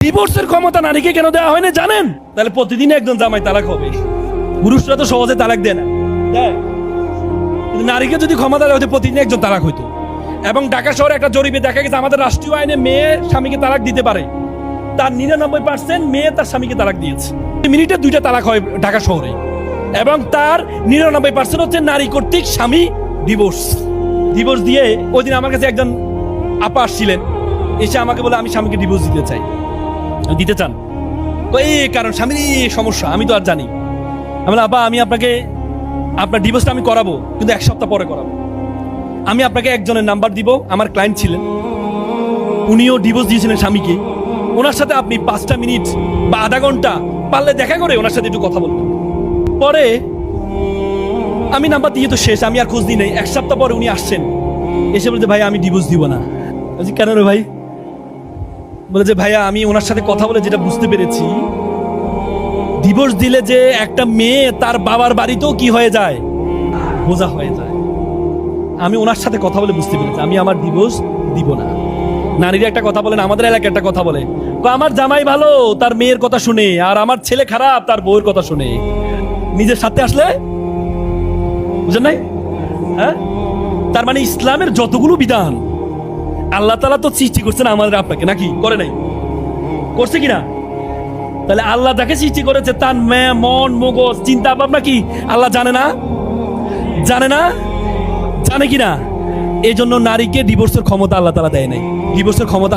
ডিভোর্সের ক্ষমতা নারীকে কেন দেওয়া হয় না জানেন? তাহলে প্রতিদিন একজন জামাই তালাক হবে। পুরুষরা তো সহজে তালাক দেয় না, দেয়? কিন্তু নারীকে যদি ক্ষমতা দেওয়া হতো প্রতিদিন একজন তালাক হইতো। এবং ঢাকা শহরে একটা জরিপে দেখা গেছে আমাদের রাষ্ট্রীয় আইনে মেয়ে স্বামীকে তালাক দিতে পারে, তার 99% মেয়ে তার স্বামীকে তালাক দিয়েছে। মিনিটে 2টা তালাক হয় ঢাকা শহরে, এবং তার 99% হচ্ছে নারী কর্তৃক স্বামী ডিভোর্স দিয়ে। ওই দিন আমার কাছে একজন আপা আসছিলেন, এসে আমাকে বলে আমি স্বামীকে ডিভোর্স দিতে চাই। দিতে চান? এই কারণ স্বামীর এই সমস্যা আমি তো আর জানি। আমি বললাম, আপা আমি আপনাকে আপনার ডিভোর্সটা আমি করাবো, কিন্তু 1 সপ্তাহ পরে করাবো। আমি আপনাকে একজনের নাম্বার দিব, আমার ক্লায়েন্ট ছিলেন, উনিও ডিভোর্স দিয়েছিলেন স্বামীকে। ওনার সাথে আপনি 5টা মিনিট বা আধা ঘন্টা পারলে দেখা করে ওনার সাথে একটু কথা বলবেন। পরে আমি নাম্বার দিয়ে তো শেষ, আমি আর খোঁজ দিই নাই। 1 সপ্তাহ পরে উনি আসছেন, এসে বলতে ভাই আমি ডিভোর্স দিব না। বলছি কেন রে ভাই? বলে যে ভাইয়া আমি ওনার সাথে কথা বলে যেটা বুঝতে পেরেছি, ডিভোর্স দিলে যে একটা মেয়ে তার বাবার বাড়িতেও কি হয়ে যায়, বোঝা হয়ে যায়। আমি ওনার সাথে কথা বলে বুঝতে পেরেছি আমি আমার ডিভোর্স দিব না। নারীরা একটা কথা বলেন, আমাদের এলাকায় একটা কথা বলে, আমার জামাই ভালো তার মেয়ের কথা শুনে, আর আমার ছেলে খারাপ তার বউয়ের কথা শুনে। নিজের সাথে আসলে বুঝেন নাই? হ্যাঁ, তার মানে ইসলামের যতগুলো বিধান আল্লাহ তাআলা তো সৃষ্টি করছেন আমাদের আপনাকে, নাকি করে নাই? করছে কিনা? তাহলে আল্লাহ যাকে সৃষ্টি করেছে তার মন মগজ চিন্তা ভাবনা কি আল্লাহ জানে না? জানে না? জানে কিনা? এই জন্য নারীকে ডিভোর্সের ক্ষমতা আল্লাহ তাআলা দেয় নাই। ডিভোর্সের ক্ষমতা